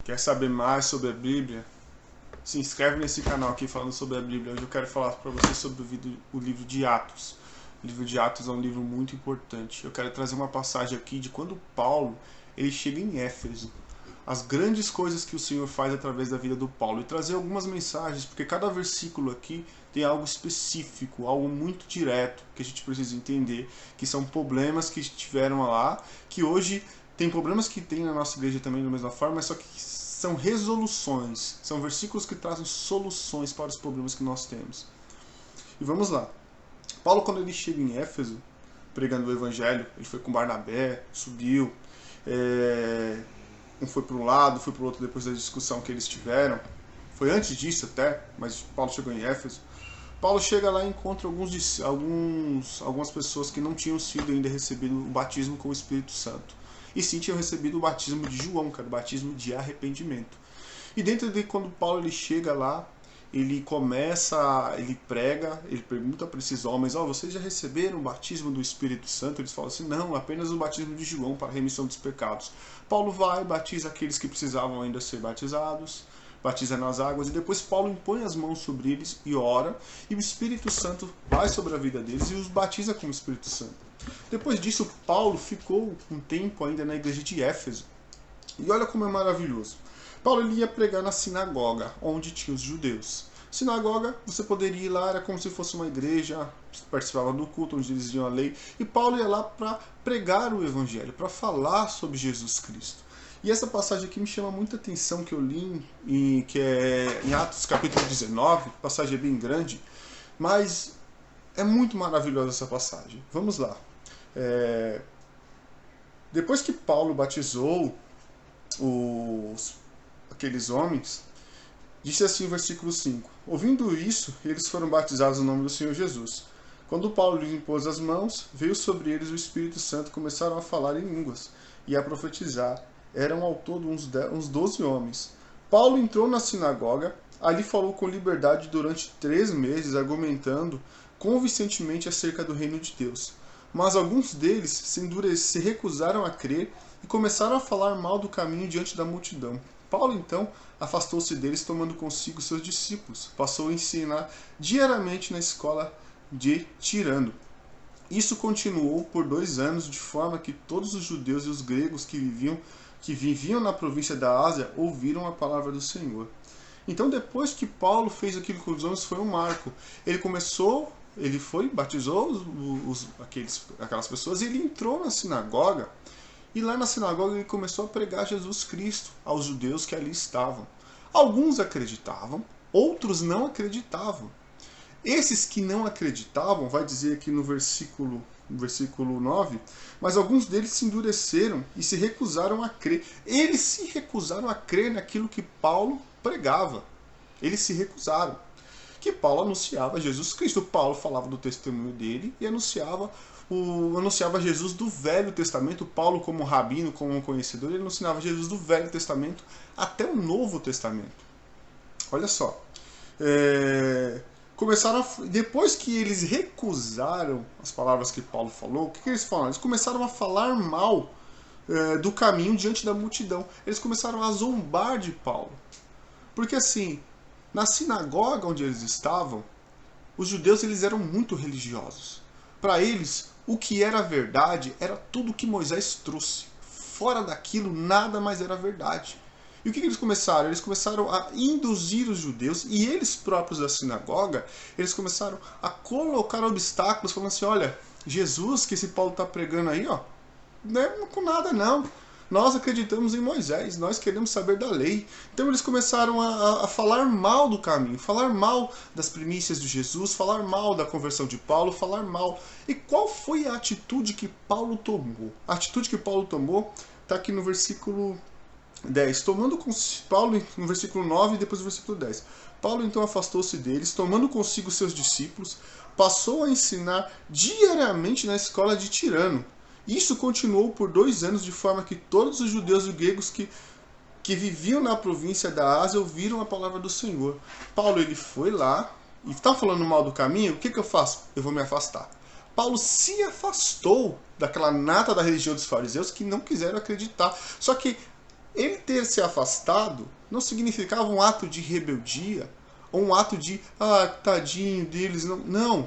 Quer saber mais sobre a Bíblia? Se inscreve nesse canal aqui falando sobre a Bíblia. Hoje eu quero falar para você sobre o livro de Atos. O livro de Atos é um livro muito importante. Eu quero trazer uma passagem aqui de quando Paulo ele chega em Éfeso. As grandes coisas que o Senhor faz através da vida do Paulo. E trazer algumas mensagens, porque cada versículo aqui tem algo específico, algo muito direto que a gente precisa entender, que são problemas que tiveram lá, que hoje tem problemas que tem na nossa igreja também da mesma forma, mas só que são resoluções, são versículos que trazem soluções para os problemas que nós temos. E vamos lá. Paulo, quando ele chega em Éfeso, pregando o evangelho, ele foi com Barnabé, subiu, um foi para um lado, foi para o outro depois da discussão que eles tiveram. Foi antes disso até, mas Paulo chegou em Éfeso. Paulo chega lá e encontra algumas pessoas que não tinham sido ainda recebido o batismo com o Espírito Santo. E sim tinham recebido o batismo de João, cara, o batismo de arrependimento. E dentro de quando Paulo ele chega lá, ele começa, ele prega, ele pergunta para esses homens, vocês já receberam o batismo do Espírito Santo? Eles falam assim, não, apenas o batismo de João para a remissão dos pecados. Paulo vai, batiza aqueles que precisavam ainda ser batizados, batiza nas águas, e depois Paulo impõe as mãos sobre eles e ora, e o Espírito Santo vai sobre a vida deles e os batiza com o Espírito Santo. Depois disso, Paulo ficou um tempo ainda na igreja de Éfeso. E olha como é maravilhoso. Paulo ele ia pregar na sinagoga, onde tinha os judeus. Sinagoga, você poderia ir lá, era como se fosse uma igreja, participava do culto, onde eles diziam a lei. E Paulo ia lá para pregar o evangelho, para falar sobre Jesus Cristo. E essa passagem aqui me chama muita atenção, que eu li, que é em Atos capítulo 19, a passagem é bem grande, mas é muito maravilhosa essa passagem. Vamos lá. Depois que Paulo batizou aqueles homens, disse assim o versículo 5: ouvindo isso, eles foram batizados no nome do Senhor Jesus. Quando Paulo lhes impôs as mãos, veio sobre eles o Espírito Santo e começaram a falar em línguas e a profetizar. Eram ao todo uns 12 homens. Paulo entrou na sinagoga, ali falou com liberdade durante 3 meses, argumentando convincentemente acerca do reino de Deus. Mas alguns deles se recusaram a crer e começaram a falar mal do caminho diante da multidão. Paulo, então, afastou-se deles, tomando consigo seus discípulos. Passou a ensinar diariamente na escola de Tirano. Isso continuou por 2 anos, de forma que todos os judeus e os gregos que viviam na província da Ásia ouviram a palavra do Senhor. Então, depois que Paulo fez aquilo com os homens, foi um marco. Ele foi, batizou aquelas pessoas e ele entrou na sinagoga. E lá na sinagoga ele começou a pregar Jesus Cristo aos judeus que ali estavam. Alguns acreditavam, outros não acreditavam. Esses que não acreditavam, vai dizer aqui no versículo 9, mas alguns deles se endureceram e se recusaram a crer. Eles se recusaram a crer naquilo que Paulo pregava. Eles se recusaram. Que Paulo anunciava Jesus Cristo. Paulo falava do testemunho dele e anunciava Jesus do Velho Testamento. Paulo, como rabino, como conhecedor, ele anunciava Jesus do Velho Testamento até o Novo Testamento. Olha só. Depois que eles recusaram as palavras que Paulo falou, o que eles falaram? Eles começaram a falar mal do caminho diante da multidão. Eles começaram a zombar de Paulo. Porque assim, na sinagoga onde eles estavam, os judeus eles eram muito religiosos. Para eles, o que era verdade era tudo que Moisés trouxe. Fora daquilo, nada mais era verdade. E o que eles começaram? Eles começaram a induzir os judeus, e eles próprios da sinagoga, eles começaram a colocar obstáculos, falando assim, olha, Jesus que esse Paulo está pregando aí, não é com nada não. Nós acreditamos em Moisés, nós queremos saber da lei. Então eles começaram a falar mal do caminho, falar mal das primícias de Jesus, falar mal da conversão de Paulo, falar mal. E qual foi a atitude que Paulo tomou? A atitude que Paulo tomou está aqui no versículo 10. Paulo, no versículo 9 e depois no versículo 10. Paulo então afastou-se deles, tomando consigo seus discípulos, passou a ensinar diariamente na escola de Tirano. Isso continuou por 2 anos, de forma que todos os judeus e gregos que viviam na província da Ásia ouviram a palavra do Senhor. Paulo ele foi lá e está falando mal do caminho, o que eu faço? Eu vou me afastar. Paulo se afastou daquela nata da religião dos fariseus que não quiseram acreditar. Só que ele ter se afastado não significava um ato de rebeldia, ou um ato de, tadinho deles, não. Não.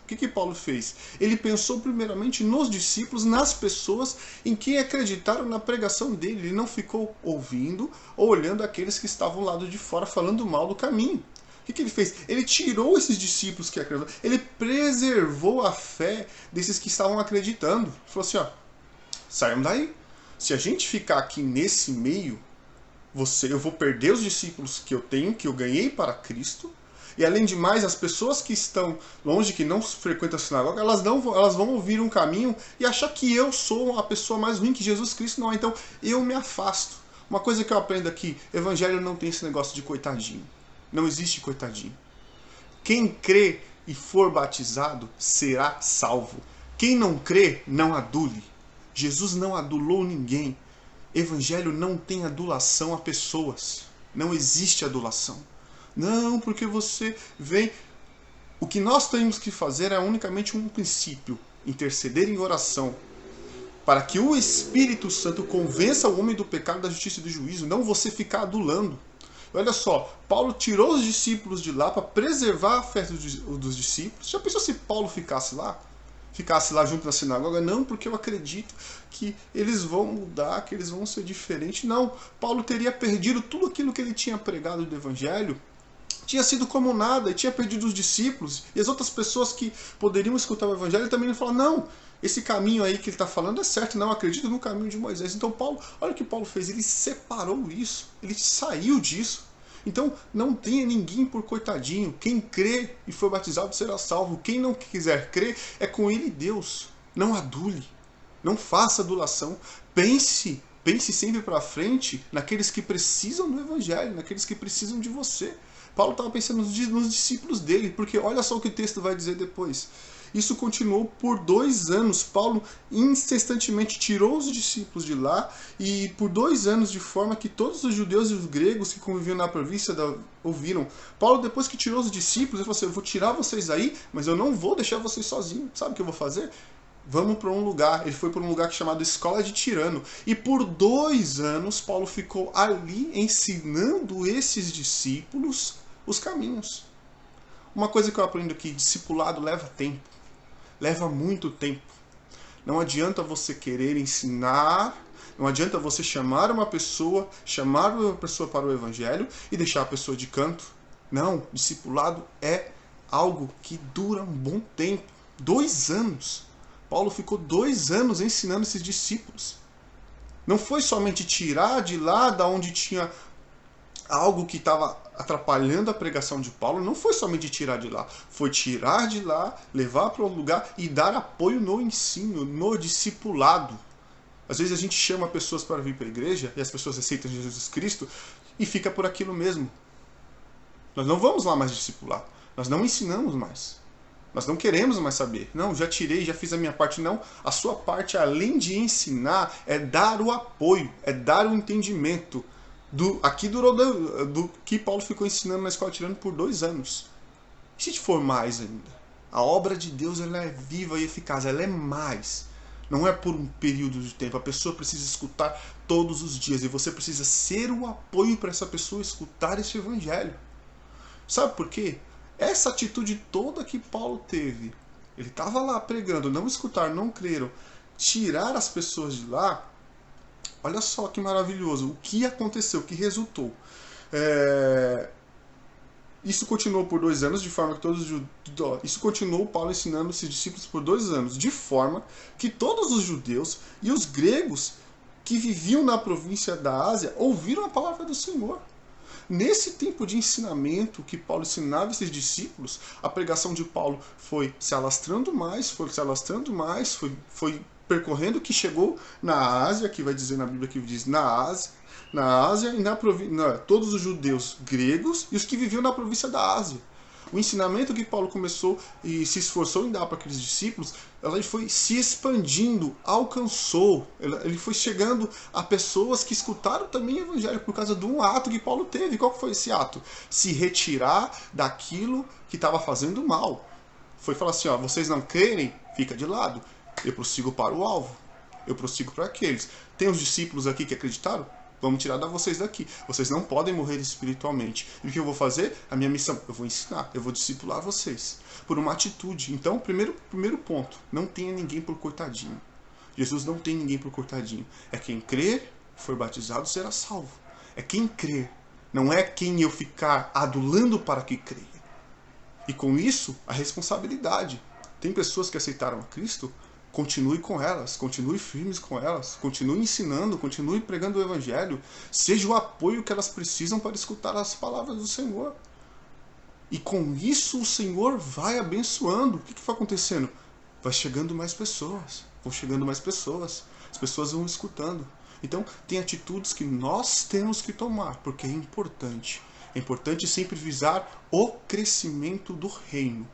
O que Paulo fez? Ele pensou primeiramente nos discípulos, nas pessoas em quem acreditaram na pregação dele. Ele não ficou ouvindo ou olhando aqueles que estavam lá de fora falando mal do caminho. O que ele fez? Ele tirou esses discípulos que acreditavam. Ele preservou a fé desses que estavam acreditando. Ele falou assim, saiam daí. Se a gente ficar aqui nesse meio, eu vou perder os discípulos que eu tenho, que eu ganhei para Cristo. E além de mais, as pessoas que estão longe, que não frequentam a sinagoga, elas vão ouvir um caminho e achar que eu sou a pessoa mais ruim, que Jesus Cristo não é. Então eu me afasto. Uma coisa que eu aprendo aqui, evangelho não tem esse negócio de coitadinho. Não existe coitadinho. Quem crê e for batizado será salvo. Quem não crê, não adule. Jesus não adulou ninguém. Evangelho não tem adulação a pessoas. Não existe adulação. Não, porque você vem... O que nós temos que fazer é unicamente um princípio. Interceder em oração. Para que o Espírito Santo convença o homem do pecado, da justiça e do juízo. Não você ficar adulando. Olha só, Paulo tirou os discípulos de lá para preservar a fé dos discípulos. Já pensou se Paulo ficasse lá? Ficasse lá junto na sinagoga? Não, porque eu acredito que eles vão mudar, que eles vão ser diferentes. Não, Paulo teria perdido tudo aquilo que ele tinha pregado do Evangelho. Tinha sido como nada, e tinha perdido os discípulos. E as outras pessoas que poderiam escutar o Evangelho também iam falar, não, esse caminho aí que ele está falando é certo, não, acredito no caminho de Moisés. Então Paulo, olha o que Paulo fez, ele separou isso, ele saiu disso. Então não tenha ninguém por coitadinho. Quem crê e foi batizado será salvo. Quem não quiser crer é com ele Deus. Não adule, não faça adulação. Pense sempre para frente naqueles que precisam do Evangelho, naqueles que precisam de você. Paulo estava pensando nos discípulos dele, porque olha só o que o texto vai dizer depois. Isso continuou por 2 anos. Paulo incessantemente tirou os discípulos de lá e por 2 anos, de forma que todos os judeus e os gregos que conviviam na província ouviram. Paulo, depois que tirou os discípulos, ele falou assim, eu vou tirar vocês aí, mas eu não vou deixar vocês sozinhos. Sabe o que eu vou fazer? Vamos para um lugar. Ele foi para um lugar chamado Escola de Tirano. E por 2 anos, Paulo ficou ali ensinando esses discípulos os caminhos. Uma coisa que eu aprendo aqui, discipulado leva tempo. Leva muito tempo. Não adianta você querer ensinar, não adianta você chamar uma pessoa para o Evangelho e deixar a pessoa de canto. Não, discipulado é algo que dura um bom tempo. 2 anos. Paulo ficou 2 anos ensinando esses discípulos. Não foi somente tirar de lá da onde tinha algo que estava atrapalhando a pregação de Paulo, não foi somente tirar de lá, foi tirar de lá, levar para um lugar e dar apoio no ensino, no discipulado. Às vezes a gente chama pessoas para vir para a igreja e as pessoas aceitam Jesus Cristo e fica por aquilo mesmo. Nós não vamos lá mais discipular, nós não ensinamos mais. Nós não queremos mais saber. Não, já tirei, já fiz a minha parte. Não, a sua parte, além de ensinar, é dar o apoio, é dar o entendimento. Aqui durou do que Paulo ficou ensinando na Escola Tirano por 2 anos. E se for mais ainda? A obra de Deus, ela é viva e eficaz, ela é mais. Não é por um período de tempo. A pessoa precisa escutar todos os dias e você precisa ser o apoio para essa pessoa escutar esse Evangelho. Sabe por quê? Essa atitude toda que Paulo teve, ele estava lá pregando, não escutaram, não creram, tirar as pessoas de lá, olha só que maravilhoso, o que aconteceu, o que resultou. Isso continuou por 2 anos, de forma que isso continuou Paulo ensinando esses discípulos por 2 anos, de forma que todos os judeus e os gregos que viviam na província da Ásia ouviram a palavra do Senhor. Nesse tempo de ensinamento que Paulo ensinava esses discípulos, a pregação de Paulo foi se alastrando mais, foi percorrendo, que chegou na Ásia, que vai dizer na Bíblia que diz na Ásia e todos os judeus gregos e os que viviam na província da Ásia. O ensinamento que Paulo começou e se esforçou em dar para aqueles discípulos, ele foi se expandindo, alcançou, ele foi chegando a pessoas que escutaram também o Evangelho por causa de um ato que Paulo teve. Qual foi esse ato? Se retirar daquilo que estava fazendo mal. Foi falar assim, vocês não querem? Fica de lado. Eu prossigo para o alvo. Eu prossigo para aqueles. Tem os discípulos aqui que acreditaram? Vamos tirar vocês daqui. Vocês não podem morrer espiritualmente. E o que eu vou fazer? A minha missão, eu vou ensinar, eu vou discipular vocês. Por uma atitude. Então, primeiro ponto, não tenha ninguém por coitadinho. Jesus não tem ninguém por coitadinho. É quem crer, for batizado, será salvo. É quem crer. Não é quem eu ficar adulando para que creia. E com isso, a responsabilidade. Tem pessoas que aceitaram a Cristo, continue com elas, continue firmes com elas, continue ensinando, continue pregando o Evangelho, seja o apoio que elas precisam para escutar as palavras do Senhor. E com isso o Senhor vai abençoando. O que vai acontecendo? Vai chegando mais pessoas, vão chegando mais pessoas, as pessoas vão escutando. Então, tem atitudes que nós temos que tomar, porque é importante. É importante sempre visar o crescimento do reino.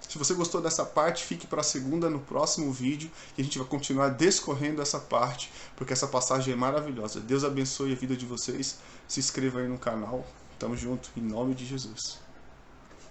Se você gostou dessa parte, fique para a segunda no próximo vídeo, e a gente vai continuar descorrendo essa parte, porque essa passagem é maravilhosa. Deus abençoe a vida de vocês. Se inscreva aí no canal. Tamo junto, em nome de Jesus.